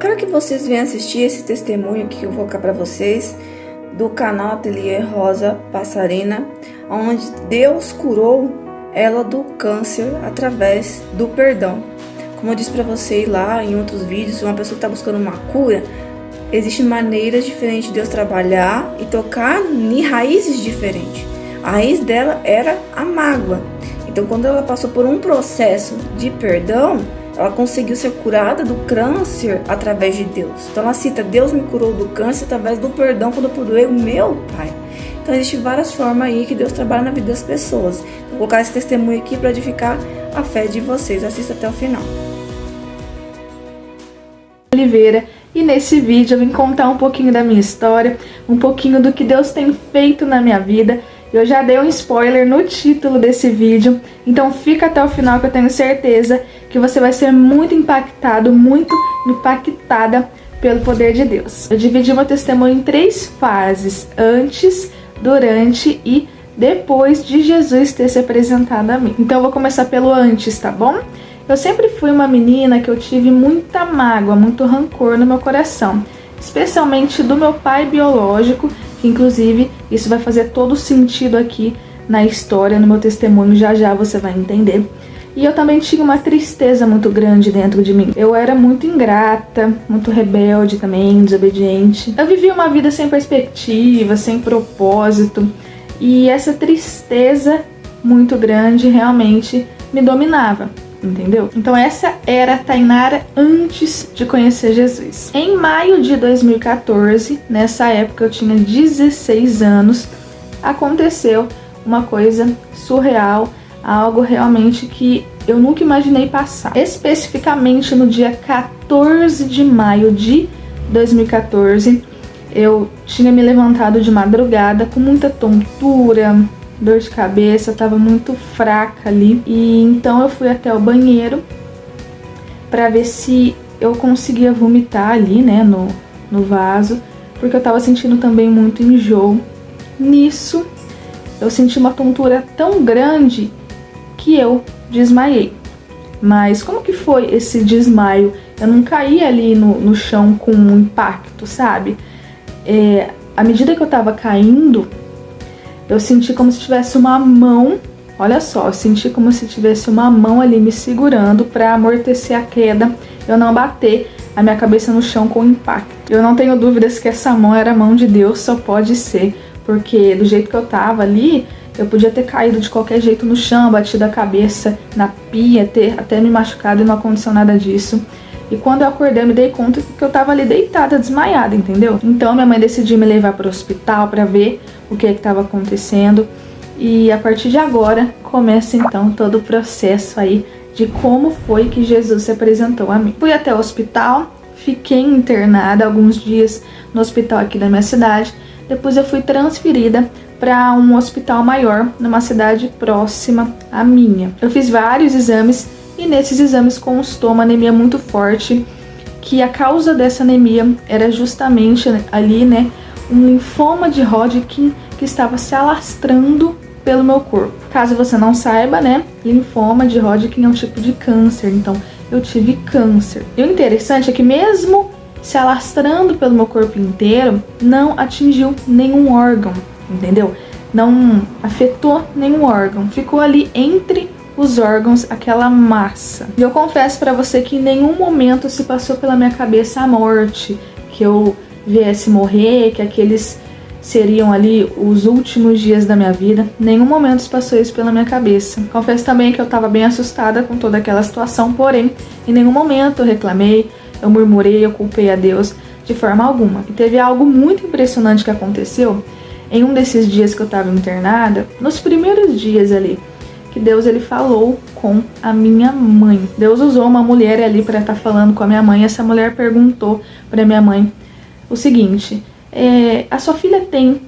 quero que vocês venham assistir esse testemunho que eu vou colocar para vocês do canal Ateliê Rosa Passarina, onde Deus curou ela do câncer através do perdão. Como eu disse para vocês lá em outros vídeos, uma pessoa que está buscando uma cura, existem maneiras diferentes de Deus trabalhar e tocar em raízes diferentes. A raiz dela era a mágoa. Então, quando ela passou por um processo de perdão, ela conseguiu ser curada do câncer através de Deus. Então ela cita: Deus me curou do câncer através do perdão quando eu perdoei o meu pai. Então existem várias formas aí que Deus trabalha na vida das pessoas. Então, vou colocar esse testemunho aqui para edificar a fé de vocês. Assista até o final. Oliveira, e nesse vídeo eu vim contar um pouquinho da minha história, um pouquinho do que Deus tem feito na minha vida. Eu já dei um spoiler no título desse vídeo, então fica até o final que eu tenho certeza que você vai ser muito impactado, muito impactada pelo poder de Deus. Eu dividi meu testemunho em 3 fases: antes, durante e depois de Jesus ter se apresentado a mim. Então eu vou começar pelo antes, tá bom? Eu sempre fui uma menina que eu tive muita mágoa, muito rancor no meu coração, especialmente do meu pai biológico, que inclusive isso vai fazer todo sentido aqui na história, no meu testemunho, já você vai entender. E eu também tinha uma tristeza muito grande dentro de mim. Eu era muito ingrata, muito rebelde também, desobediente. Eu vivia uma vida sem perspectiva, sem propósito. E essa tristeza muito grande realmente me dominava, entendeu? Então essa era a Tainara antes de conhecer Jesus. Em maio de 2014, nessa época eu tinha 16 anos, aconteceu uma coisa surreal, algo realmente que eu nunca imaginei passar. Especificamente no dia 14 de maio de 2014, eu tinha me levantado de madrugada com muita tontura, dor de cabeça, tava muito fraca ali. E então eu fui até o banheiro para ver se eu conseguia vomitar ali, né, no vaso, porque eu tava sentindo também muito enjoo. Nisso, eu senti uma tontura tão grande que eu desmaiei. Mas como que foi esse desmaio? Eu não caí ali no chão com um impacto, sabe? À medida que eu tava caindo, eu senti como se tivesse uma mão, olha só, eu senti como se tivesse uma mão ali me segurando para amortecer a queda, eu não bater a minha cabeça no chão com impacto. Eu não tenho dúvidas que essa mão era a mão de Deus, só pode ser, porque do jeito que eu tava ali, eu podia ter caído de qualquer jeito no chão, batido a cabeça na pia, ter até me machucado e não aconteceu nada disso. E quando eu acordei, eu me dei conta que eu tava ali deitada, desmaiada, entendeu? Então minha mãe decidiu me levar para o hospital para ver o que estava acontecendo. E a partir de agora, começa então todo o processo aí de como foi que Jesus se apresentou a mim. Fui até o hospital, fiquei internada alguns dias no hospital aqui da minha cidade. Depois eu fui transferida para um hospital maior, numa cidade próxima à minha. Eu fiz vários exames e nesses exames constou uma anemia muito forte, que a causa dessa anemia era justamente ali, né, um linfoma de Hodgkin que estava se alastrando pelo meu corpo. Caso você não saiba, né, linfoma de Hodgkin é um tipo de câncer, então eu tive câncer. E o interessante é que mesmo se alastrando pelo meu corpo inteiro, não atingiu nenhum órgão, entendeu? Não afetou nenhum órgão, ficou ali entre os órgãos, aquela massa. E eu confesso pra você que em nenhum momento se passou pela minha cabeça a morte, que eu viesse morrer, que aqueles seriam ali os últimos dias da minha vida. Nenhum momento se passou isso pela minha cabeça. Confesso também que eu tava bem assustada com toda aquela situação, porém, em nenhum momento eu reclamei, eu murmurei, eu culpei a Deus de forma alguma. E teve algo muito impressionante que aconteceu em um desses dias que eu tava internada, nos primeiros dias ali, que Deus ele falou com a minha mãe. Deus usou uma mulher ali para estar falando com a minha mãe. Essa mulher perguntou para minha mãe o seguinte: a sua filha tem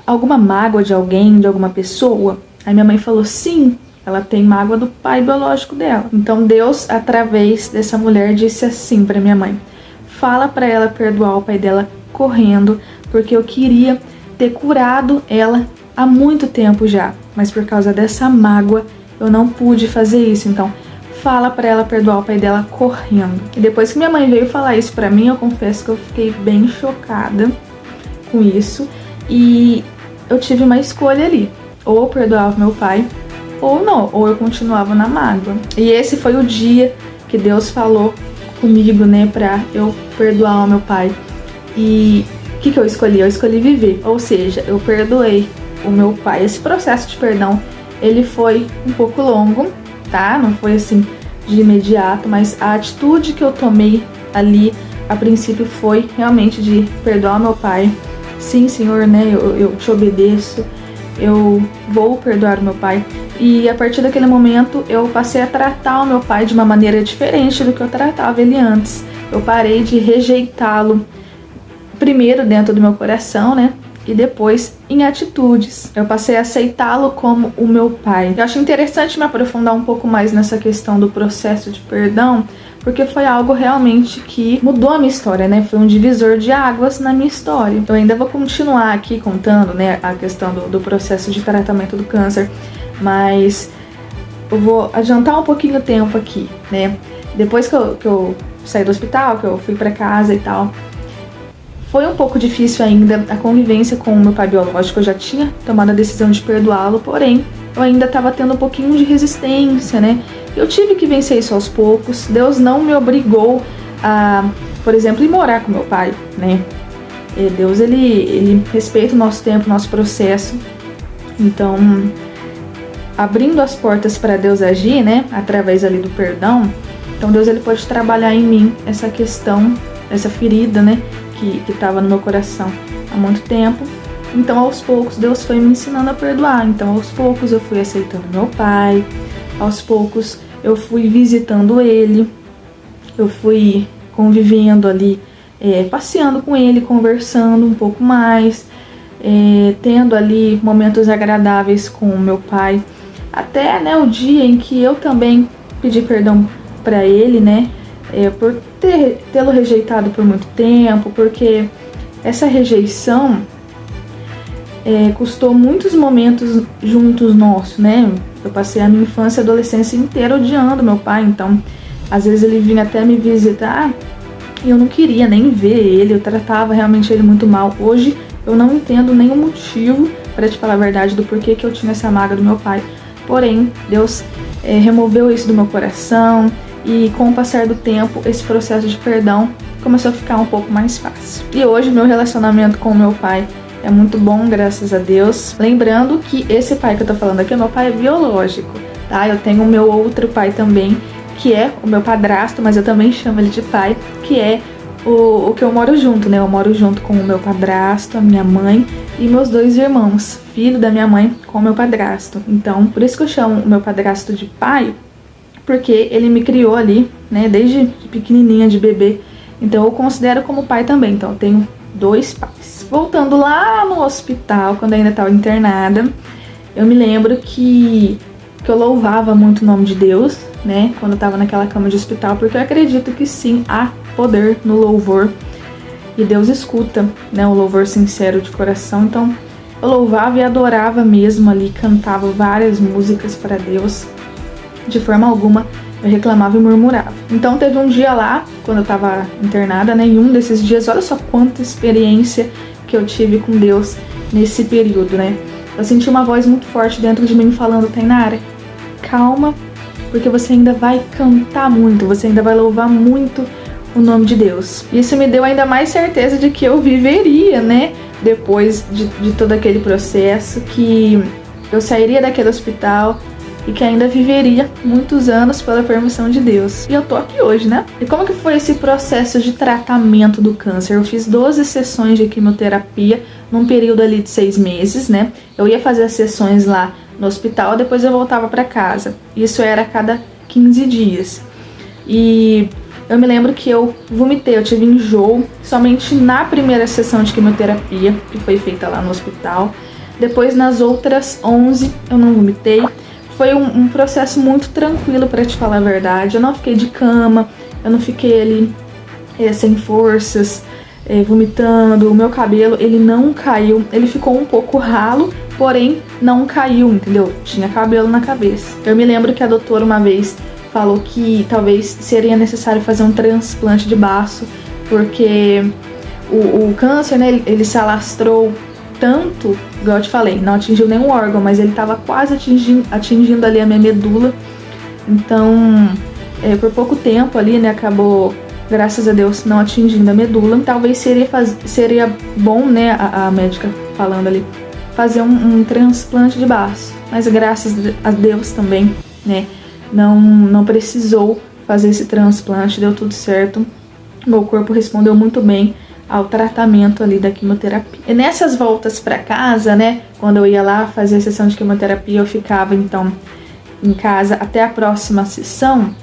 alguma mágoa de alguém, de alguma pessoa? Aí minha mãe falou: sim, ela tem mágoa do pai biológico dela. Então Deus, através dessa mulher, disse assim para minha mãe: fala para ela perdoar o pai dela correndo, porque eu queria ter curado ela há muito tempo já, mas por causa dessa mágoa eu não pude fazer isso. Então fala pra ela perdoar o pai dela correndo. E depois que minha mãe veio falar isso pra mim, eu confesso que eu fiquei bem chocada com isso. E eu tive uma escolha ali. Ou eu perdoava meu pai, ou não. Ou eu continuava na mágoa. E esse foi o dia que Deus falou comigo, né, pra eu perdoar o meu pai. E o que eu escolhi? Eu escolhi viver. Ou seja, eu perdoei o meu pai. Esse processo de perdão, ele foi um pouco longo, tá? Não foi assim de imediato, mas a atitude que eu tomei ali, a princípio, foi realmente de perdoar meu pai. Sim, Senhor, né? Eu te obedeço. Eu vou perdoar o meu pai. E a partir daquele momento eu passei a tratar o meu pai de uma maneira diferente do que eu tratava ele antes. Eu parei de rejeitá-lo, primeiro dentro do meu coração, né? E depois em atitudes. Eu passei a aceitá-lo como o meu pai. Eu acho interessante me aprofundar um pouco mais nessa questão do processo de perdão, porque foi algo realmente que mudou a minha história, né? Foi um divisor de águas na minha história. Eu ainda vou continuar aqui contando, né, a questão do processo de tratamento do câncer, mas eu vou adiantar um pouquinho o tempo aqui, né? Depois que eu saí do hospital, que eu fui pra casa e tal, foi um pouco difícil ainda a convivência com o meu pai biológico. Eu já tinha tomado a decisão de perdoá-lo, porém eu ainda estava tendo um pouquinho de resistência, né? Eu tive que vencer isso aos poucos. Deus não me obrigou a, por exemplo, ir morar com meu pai, né? Deus, ele respeita o nosso tempo, o nosso processo. Então, abrindo as portas para Deus agir, né? Através ali do perdão. Então, Deus, ele pode trabalhar em mim essa questão, essa ferida, né? Que estava no meu coração há muito tempo. Então, aos poucos, Deus foi me ensinando a perdoar. Então, aos poucos, eu fui aceitando meu pai. Aos poucos, eu fui visitando ele. Eu fui convivendo ali, passeando com ele, conversando um pouco mais. Tendo ali momentos agradáveis com o meu pai. Até, né, o dia em que eu também pedi perdão para ele, né? Por tê-lo rejeitado por muito tempo, porque essa rejeição custou muitos momentos juntos nossos, né? Eu passei a minha infância e adolescência inteira odiando meu pai, então às vezes ele vinha até me visitar e eu não queria nem ver ele, eu tratava realmente ele muito mal. Hoje eu não entendo nenhum motivo, para te falar a verdade, do porquê que eu tinha essa mágoa do meu pai. Porém, Deus removeu isso do meu coração. E com o passar do tempo, esse processo de perdão começou a ficar um pouco mais fácil. E hoje meu relacionamento com o meu pai é muito bom, graças a Deus. Lembrando que esse pai que eu tô falando aqui, meu pai é biológico, tá? Eu tenho o meu outro pai também, que é o meu padrasto, mas eu também chamo ele de pai, que é o que eu moro junto, né? Eu moro junto com o meu padrasto, a minha mãe e meus 2 irmãos, filho da minha mãe com o meu padrasto. Então, por isso que eu chamo o meu padrasto de pai, porque ele me criou ali, né, desde pequenininha, de bebê. Então eu considero como pai também. Então eu tenho 2 pais. Voltando lá no hospital, quando eu ainda estava internada, eu me lembro que eu louvava muito o nome de Deus, né, quando eu estava naquela cama de hospital, porque eu acredito que sim, há poder no louvor. E Deus escuta, né, o louvor sincero de coração. Então eu louvava e adorava mesmo ali, cantava várias músicas para Deus. De forma alguma eu reclamava e murmurava. Então teve um dia lá, quando eu tava internada, né? Em um desses dias, olha só quanta experiência que eu tive com Deus nesse período, né? Eu senti uma voz muito forte dentro de mim falando: Tainara, calma, porque você ainda vai cantar muito, você ainda vai louvar muito o nome de Deus. Isso me deu ainda mais certeza de que eu viveria, né? Depois de todo aquele processo, que eu sairia daquele hospital e que ainda viveria muitos anos pela permissão de Deus. E eu tô aqui hoje, né? E como que foi esse processo de tratamento do câncer? Eu fiz 12 sessões de quimioterapia num período ali de 6 meses, né? Eu ia fazer as sessões lá no hospital, depois eu voltava para casa. Isso era a cada 15 dias. E eu me lembro que eu vomitei, eu tive enjoo somente na primeira sessão de quimioterapia, que foi feita lá no hospital. Depois, nas outras 11, eu não vomitei. Foi um processo muito tranquilo, para te falar a verdade. Eu não fiquei de cama, eu não fiquei ali sem forças, vomitando. O meu cabelo, ele não caiu, ele ficou um pouco ralo, porém não caiu, entendeu? Tinha cabelo na cabeça. Eu me lembro que a doutora uma vez falou que talvez seria necessário fazer um transplante de baço, porque o câncer, né, ele se alastrou tanto, igual eu te falei, não atingiu nenhum órgão, mas ele estava quase atingindo ali a minha medula. Então, por pouco tempo ali, né, acabou, graças a Deus, não atingindo a medula. Talvez seria bom, né, a médica falando ali, fazer um transplante de baço. Mas graças a Deus também, né, não precisou fazer esse transplante, deu tudo certo. Meu corpo respondeu muito bem ao tratamento ali da quimioterapia. E nessas voltas para casa, né, quando eu ia lá fazer a sessão de quimioterapia, eu ficava então em casa até a próxima sessão.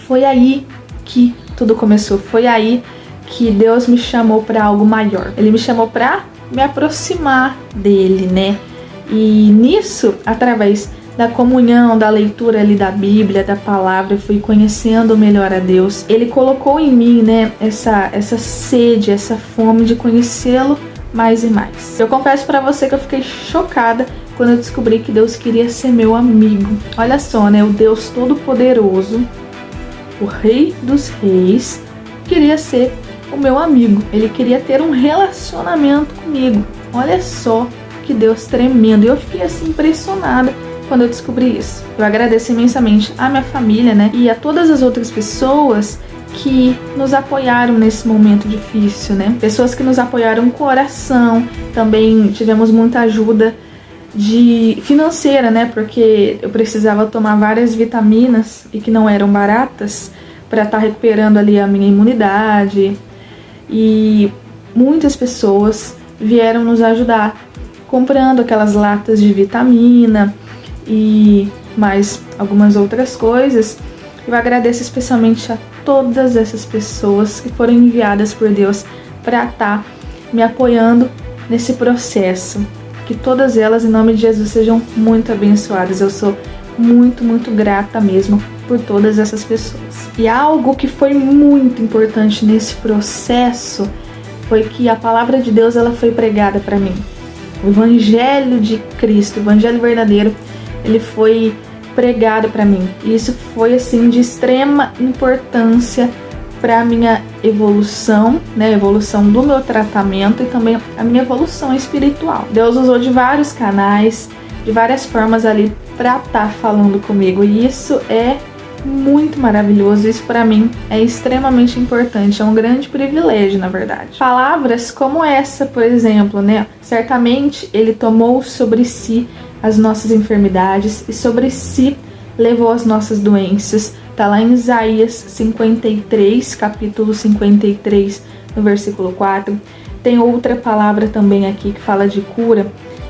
Foi aí que tudo começou, foi aí que Deus me chamou para algo maior. Ele me chamou para me aproximar dele, né? E nisso, através da comunhão, da leitura ali da Bíblia, da palavra, eu fui conhecendo melhor a Deus. Ele colocou em mim, né, essa sede, essa fome de conhecê-lo mais e mais. Eu confesso para você que eu fiquei chocada quando eu descobri que Deus queria ser meu amigo. Olha só, né, o Deus Todo-Poderoso, o Rei dos Reis, queria ser o meu amigo. Ele queria ter um relacionamento comigo. Olha só que Deus tremendo. E eu fiquei assim impressionada quando eu descobri isso. Eu agradeço imensamente à minha família, né, e a todas as outras pessoas que nos apoiaram nesse momento difícil, né? Pessoas que nos apoiaram com oração. Também tivemos muita ajuda financeira, né? Porque eu precisava tomar várias vitaminas e que não eram baratas para estar recuperando ali a minha imunidade. E muitas pessoas vieram nos ajudar comprando aquelas latas de vitamina e mais algumas outras coisas. Eu agradeço especialmente a todas essas pessoas que foram enviadas por Deus para estar me apoiando nesse processo. Que todas elas, em nome de Jesus, sejam muito abençoadas. Eu sou muito, muito grata mesmo por todas essas pessoas. E algo que foi muito importante nesse processo foi que a palavra de Deus ela foi pregada para mim. O Evangelho de Cristo, o Evangelho verdadeiro, ele foi pregado para mim. E isso foi assim de extrema importância para a minha evolução, né, a evolução do meu tratamento e também a minha evolução espiritual. Deus usou de vários canais, de várias formas ali para estar falando comigo, e isso é muito maravilhoso. Isso para mim é extremamente importante, é um grande privilégio, na verdade. Palavras como essa, por exemplo, né, certamente ele tomou sobre si as nossas enfermidades e sobre si levou as nossas doenças. Tá lá em Isaías 53, capítulo 53, no versículo 4. Tem outra palavra também aqui que fala de cura.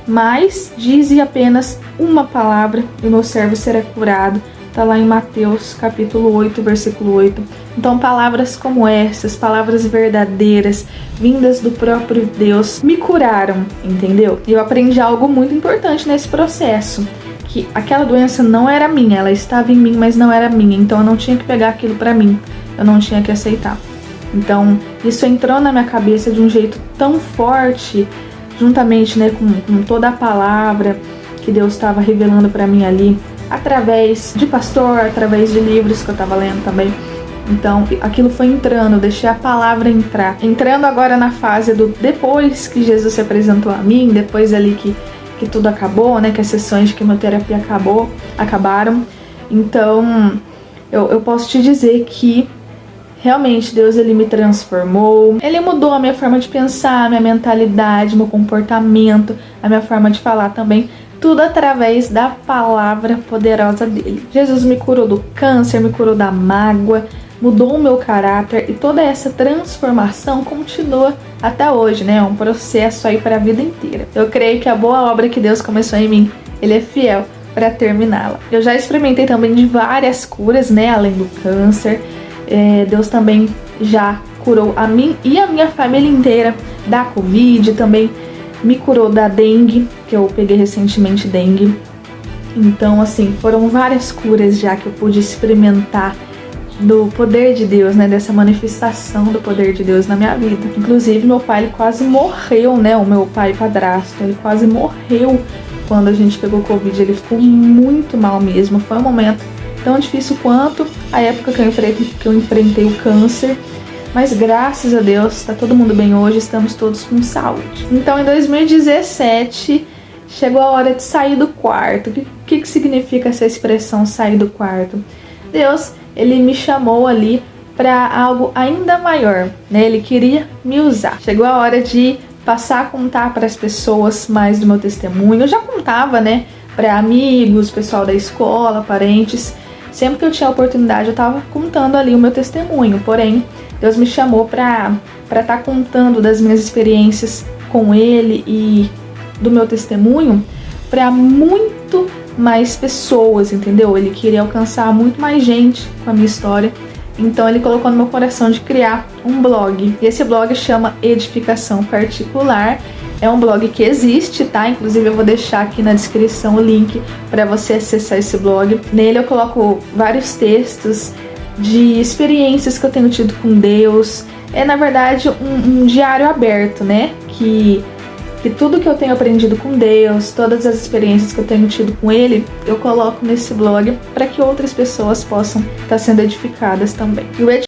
Mas dize apenas uma palavra e o meu servo será curado. Tá lá em Mateus capítulo 8, versículo 8. Então palavras como essas, palavras verdadeiras, vindas do próprio Deus, me curaram, entendeu? E eu aprendi algo muito importante nesse processo. Que aquela doença não era minha, ela estava em mim, mas não era minha. Então eu não tinha que pegar aquilo pra mim, eu não tinha que aceitar. Então isso entrou na minha cabeça de um jeito tão forte, juntamente, né, com toda a palavra que Deus estava revelando pra mim ali, através de pastor, através de livros que eu estava lendo também. Então aquilo foi entrando, eu deixei a palavra entrar. Entrando agora na fase do depois que Jesus se apresentou a mim, depois ali que tudo acabou, né, que as sessões de quimioterapia acabaram. Então, eu posso te dizer que realmente Deus ele me transformou. Ele mudou a minha forma de pensar, a minha mentalidade, meu comportamento, a minha forma de falar também. Tudo através da palavra poderosa dele. Jesus me curou do câncer, me curou da mágoa, mudou o meu caráter, e toda essa transformação continua até hoje, né? É um processo aí para a vida inteira. Eu creio que a boa obra que Deus começou em mim, ele é fiel para terminá-la. Eu já experimentei também de várias curas, né? Além do câncer, Deus também já curou a mim e a minha família inteira da Covid, também me curou da dengue, que eu peguei recentemente dengue. Então, assim, foram várias curas já que eu pude experimentar do poder de Deus, né, dessa manifestação do poder de Deus na minha vida. Inclusive, meu pai ele quase morreu, né, o meu pai padrasto, ele quase morreu quando a gente pegou Covid, ele ficou muito mal mesmo. Foi um momento tão difícil quanto a época que eu enfrentei o câncer. Mas graças a Deus, tá todo mundo bem hoje, estamos todos com saúde. Então em 2017, chegou a hora de sair do quarto. O que significa essa expressão sair do quarto? Deus, ele me chamou ali para algo ainda maior, né? Ele queria me usar. Chegou a hora de passar a contar para as pessoas mais do meu testemunho. Eu já contava, né, para amigos, pessoal da escola, parentes. Sempre que eu tinha a oportunidade, eu estava contando ali o meu testemunho. Porém, Deus me chamou para estar contando das minhas experiências com Ele e do meu testemunho para muito mais pessoas, entendeu? Ele queria alcançar muito mais gente com a minha história. Então ele colocou no meu coração de criar um blog. E esse blog chama Edificação Particular. É um blog que existe, tá? Inclusive eu vou deixar aqui na descrição o link para você acessar esse blog. Nele eu coloco vários textos de experiências que eu tenho tido com Deus. É, na verdade, um diário aberto, né? Que tudo que eu tenho aprendido com Deus, todas as experiências que eu tenho tido com Ele, eu coloco nesse blog para que outras pessoas possam estar sendo edificadas também. E o